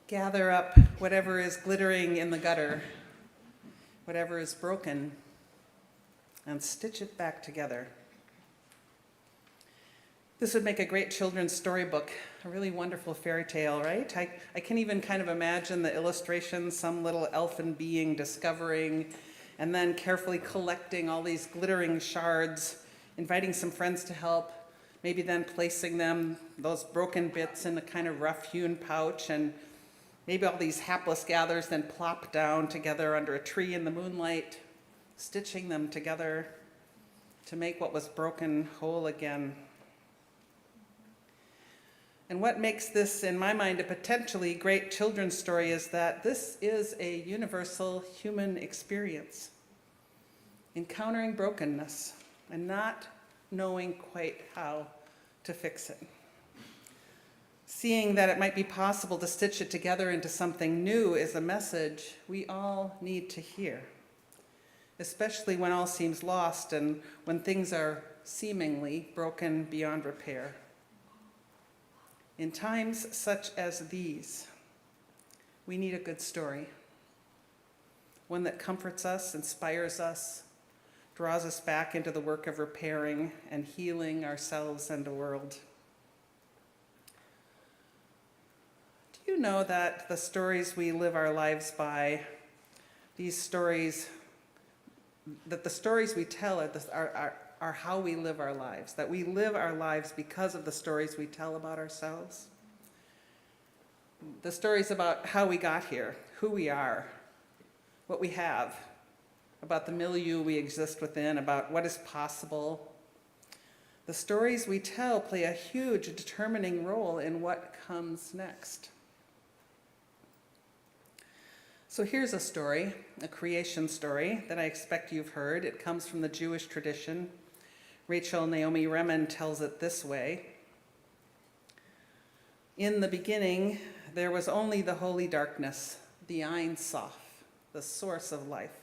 Gather up whatever is glittering in the gutter, whatever is broken, and stitch it back together. This would make a great children's storybook, a really wonderful fairy tale, right? I can even kind of imagine the illustrations, some little elfin being discovering and then carefully collecting all these glittering shards, inviting some friends to help, maybe then placing them, those broken bits, in a kind of rough-hewn pouch, and maybe all these hapless gathers then plop down together under a tree in the moonlight, stitching them together to make what was broken whole again. And what makes this, in my mind, a potentially great children's story is that this is a universal human experience. Encountering brokenness and not knowing quite how to fix it. Seeing that it might be possible to stitch it together into something new is a message we all need to hear, especially when all seems lost and when things are seemingly broken beyond repair. In times such as these, we need a good story, one that comforts us, inspires us, draws us back into the work of repairing and healing ourselves and the world. Do you know that the stories we live our lives by, these stories, that the stories we tell are how we live our lives, that we live our lives because of the stories we tell about ourselves? The stories about how we got here, who we are, what we have, about the milieu we exist within, about what is possible. The stories we tell play a huge determining role in what comes next. So here's a story, a creation story that I expect you've heard. It comes from the Jewish tradition. Rachel Naomi Remen tells it this way. In the beginning, there was only the holy darkness, the Ein Sof, the source of life.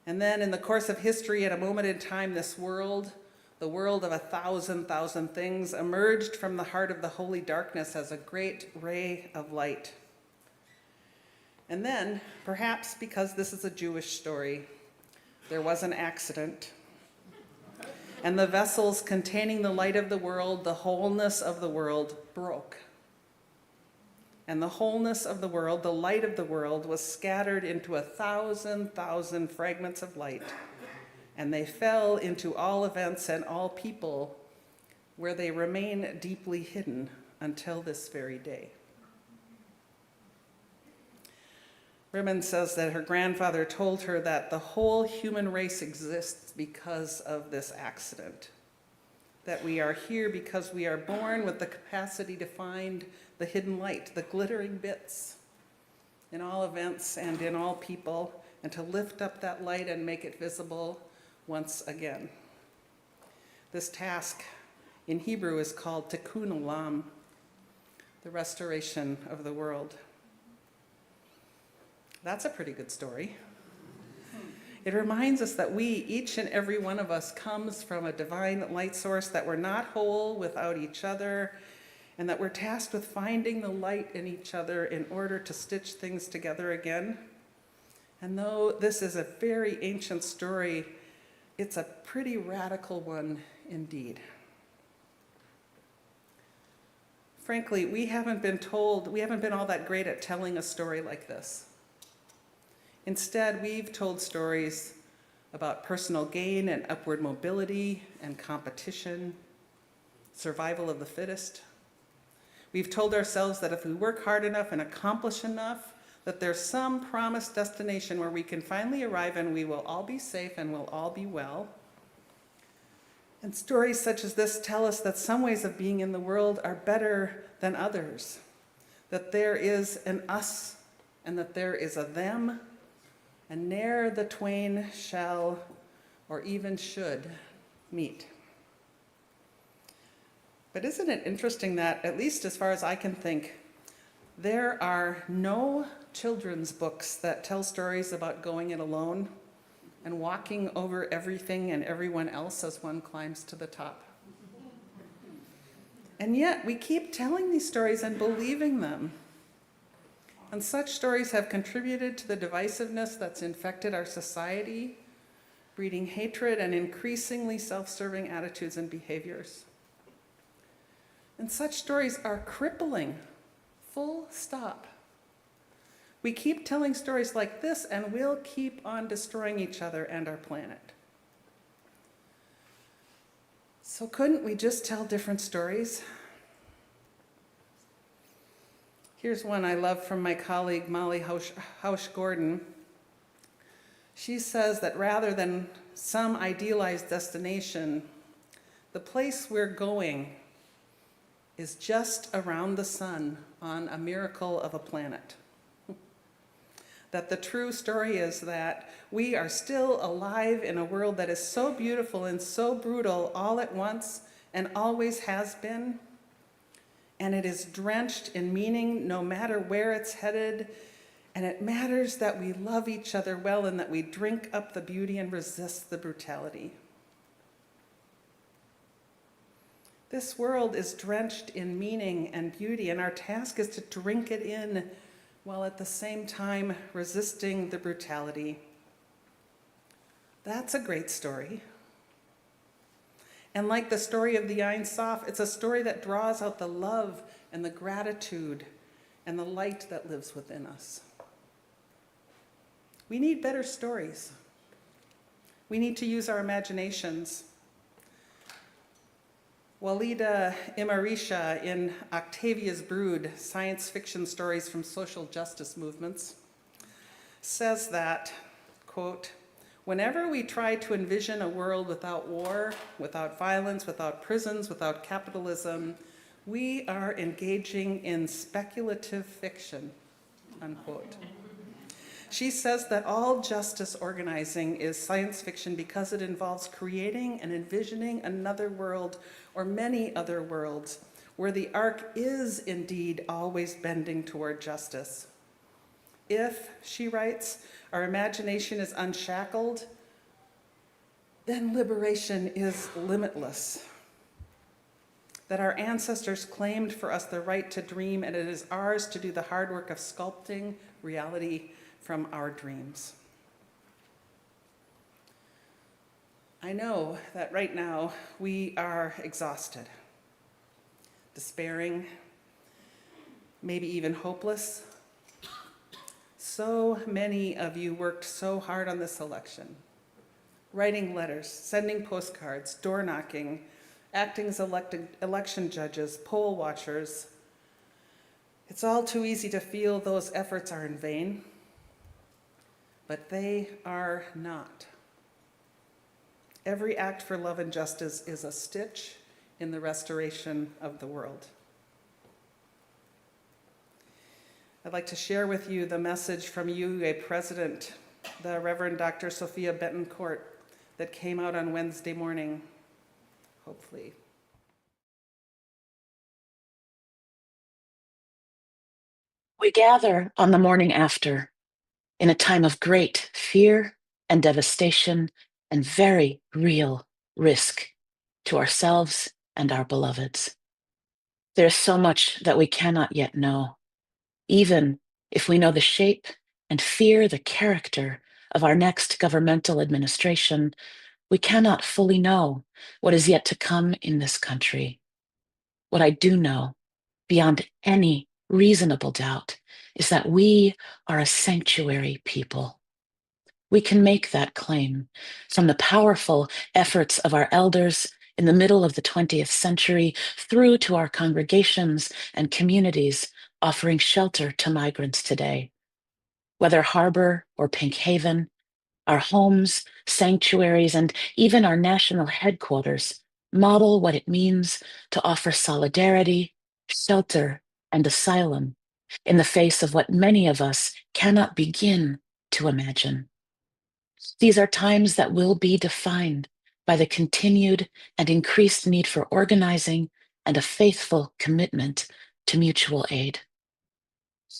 And then in the course of history, at a moment in time, this world, the world of 1,000 things, emerged from the heart of the holy darkness as a great ray of light. And then, perhaps because this is a Jewish story, there was an accident. And the vessels containing the light of the world, the wholeness of the world, broke. And the wholeness of the world, the light of the world, was scattered into 1,000 fragments of light. And they fell into all events and all people, where they remain deeply hidden until this very day. Remen says that her grandfather told her that the whole human race exists because of this accident. That we are here because we are born with the capacity to find the hidden light, the glittering bits in all events and in all people, and to lift up that light and make it visible once again. This task in Hebrew is called tikkun olam, the restoration of the world. That's a pretty good story. It reminds us that we, each and every one of us, comes from a divine light source, that we're not whole without each other, and that we're tasked with finding the light in each other in order to stitch things together again. And though this is a very ancient story, it's a pretty radical one indeed. Frankly, we haven't been all that great at telling a story like this. Instead, we've told stories about personal gain and upward mobility and competition, survival of the fittest. We've told ourselves that if we work hard enough and accomplish enough, that there's some promised destination where we can finally arrive and we will all be safe and we'll all be well. And stories such as this tell us that some ways of being in the world are better than others, that there is an us and that there is a them, and ne'er the twain shall or even should meet. But isn't it interesting that, at least as far as I can think, there are no children's books that tell stories about going it alone and walking over everything and everyone else as one climbs to the top. And yet we keep telling these stories and believing them. And such stories have contributed to the divisiveness that's infected our society, breeding hatred and increasingly self-serving attitudes and behaviors. And such stories are crippling, full stop. We keep telling stories like this and we'll keep on destroying each other and our planet. So couldn't we just tell different stories? Here's one I love from my colleague Molly Hausch-Gordon. She says that rather than some idealized destination, the place we're going is just around the sun on a miracle of a planet. That the true story is that we are still alive in a world that is so beautiful and so brutal all at once and always has been. And it is drenched in meaning no matter where it's headed. And it matters that we love each other well and that we drink up the beauty and resist the brutality. This world is drenched in meaning and beauty, and our task is to drink it in while at the same time resisting the brutality. That's a great story. And like the story of the Ein Sof, it's a story that draws out the love and the gratitude and the light that lives within us. We need better stories. We need to use our imaginations. Walida Imarisha in Octavia's Brood, Science Fiction Stories from Social Justice Movements, says that, quote, "Whenever we try to envision a world without war, without violence, without prisons, without capitalism, we are engaging in speculative fiction," unquote. She says that all justice organizing is science fiction because it involves creating and envisioning another world or many other worlds where the arc is indeed always bending toward justice. If, she writes, our imagination is unshackled, then liberation is limitless. That our ancestors claimed for us the right to dream, and it is ours to do the hard work of sculpting reality from our dreams. I know that right now we are exhausted, despairing, maybe even hopeless. So many of you worked so hard on this election, writing letters, sending postcards, door knocking, acting as election judges, poll watchers. It's all too easy to feel those efforts are in vain, but they are not. Every act for love and justice is a stitch in the restoration of the world. I'd like to share with you the message from UUA President, the Reverend Dr. Sophia Betancourt, that came out on Wednesday morning, hopefully. We gather on the morning after, in a time of great fear and devastation and very real risk to ourselves and our beloveds. There is so much that we cannot yet know, even if we know the shape and fear the character of our next governmental administration. We cannot fully know what is yet to come in this country. What I do know, beyond any reasonable doubt, is that we are a sanctuary people. We can make that claim from the powerful efforts of our elders in the middle of the 20th century through to our congregations and communities offering shelter to migrants today. Whether Harbor or Pink Haven, our homes, sanctuaries, and even our national headquarters model what it means to offer solidarity, shelter, and asylum in the face of what many of us cannot begin to imagine. These are times that will be defined by the continued and increased need for organizing and a faithful commitment to mutual aid.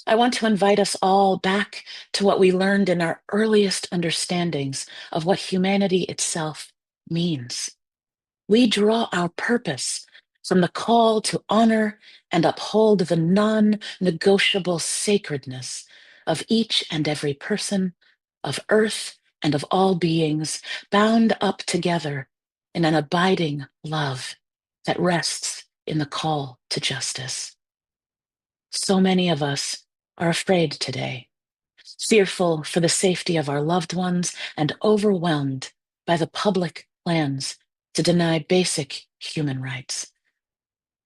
I want to invite us all back to what we learned in our earliest understandings of what humanity itself means. We draw our purpose from the call to honor and uphold the non-negotiable sacredness of each and every person, of earth and of all beings, bound up together in an abiding love that rests in the call to justice. So many of us are afraid today, fearful for the safety of our loved ones and overwhelmed by the public plans to deny basic human rights.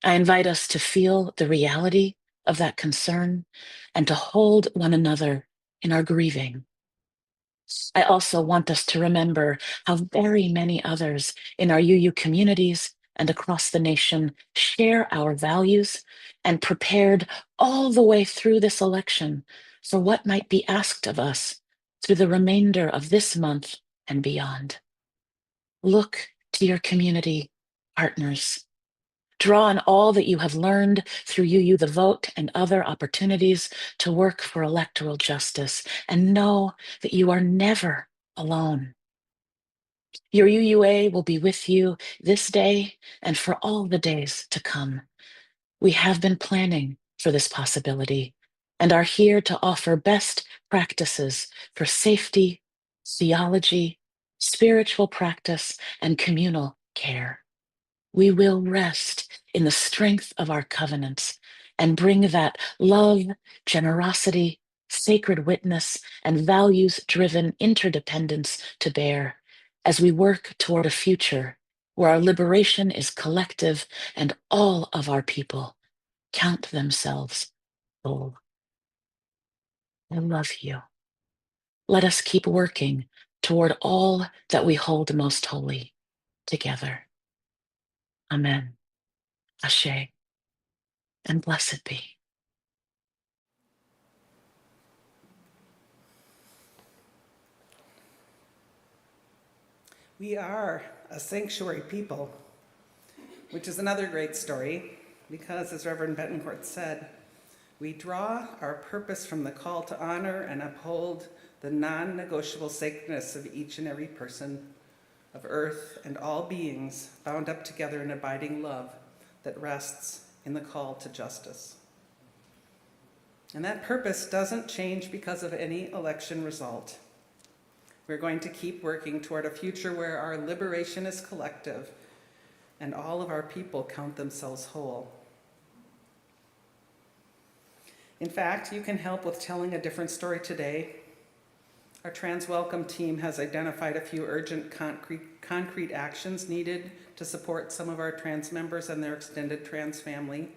I invite us to feel the reality of that concern and to hold one another in our grieving. I also want us to remember how very many others in our UU communities and across the nation share our values and prepared all the way through this election for what might be asked of us through the remainder of this month and beyond. Look to your community partners. Draw on all that you have learned through UU the Vote and other opportunities to work for electoral justice, and know that you are never alone. Your UUA will be with you this day and for all the days to come. We have been planning for this possibility and are here to offer best practices for safety, theology, spiritual practice, and communal care. We will rest in the strength of our covenants and bring that love, generosity, sacred witness, and values-driven interdependence to bear as we work toward a future where our liberation is collective and all of our people count themselves whole. I love you. Let us keep working toward all that we hold most holy together. Amen. Ashe. And blessed be. We are a sanctuary people, which is another great story because, as Reverend Betancourt said, we draw our purpose from the call to honor and uphold the non-negotiable sacredness of each and every person, of earth and all beings, bound up together in abiding love that rests in the call to justice. And that purpose doesn't change because of any election result. We're going to keep working toward a future where our liberation is collective and all of our people count themselves whole. In fact, you can help with telling a different story today. Our Trans Welcome team has identified a few urgent concrete actions needed to support some of our trans members and their extended trans family.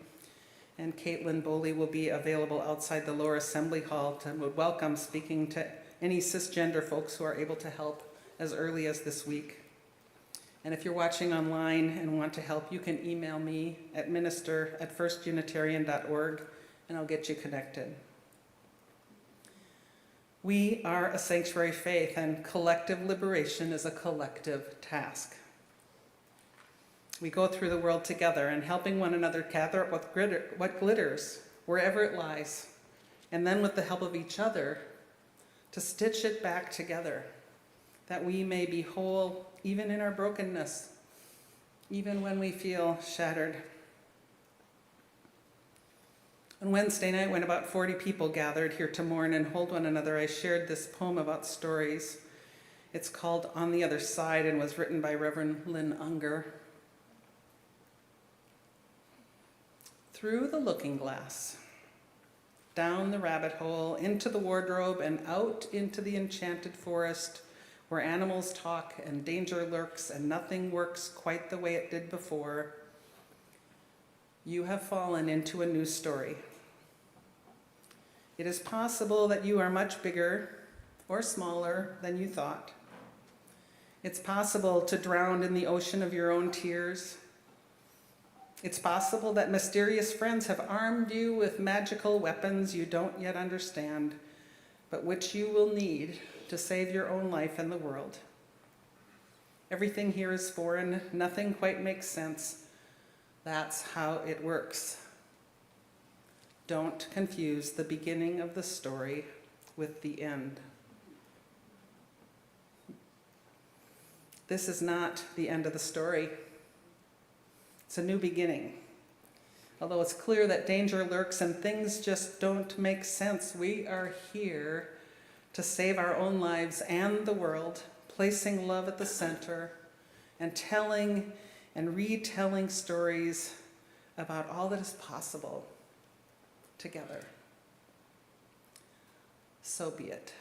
And Caitlin Boley will be available outside the lower assembly hall to welcome speaking to any cisgender folks who are able to help as early as this week. And if you're watching online and want to help, you can email me at minister@firstunitarian.org and I'll get you connected. We are a sanctuary faith, and collective liberation is a collective task. We go through the world together and helping one another gather up what glitters, wherever it lies, and then with the help of each other, to stitch it back together, that we may be whole even in our brokenness, even when we feel shattered. On Wednesday night, when about 40 people gathered here to mourn and hold one another, I shared this poem about stories. It's called On the Other Side and was written by Reverend Lynn Unger. Through the looking glass, down the rabbit hole, into the wardrobe, and out into the enchanted forest, where animals talk and danger lurks and nothing works quite the way it did before, you have fallen into a new story. It is possible that you are much bigger or smaller than you thought. It's possible to drown in the ocean of your own tears. It's possible that mysterious friends have armed you with magical weapons you don't yet understand, but which you will need to save your own life and the world. Everything here is foreign. Nothing quite makes sense. That's how it works. Don't confuse the beginning of the story with the end. This is not the end of the story. It's a new beginning. Although it's clear that danger lurks and things just don't make sense, we are here to save our own lives and the world, placing love at the center and telling and retelling stories about all that is possible together. So be it.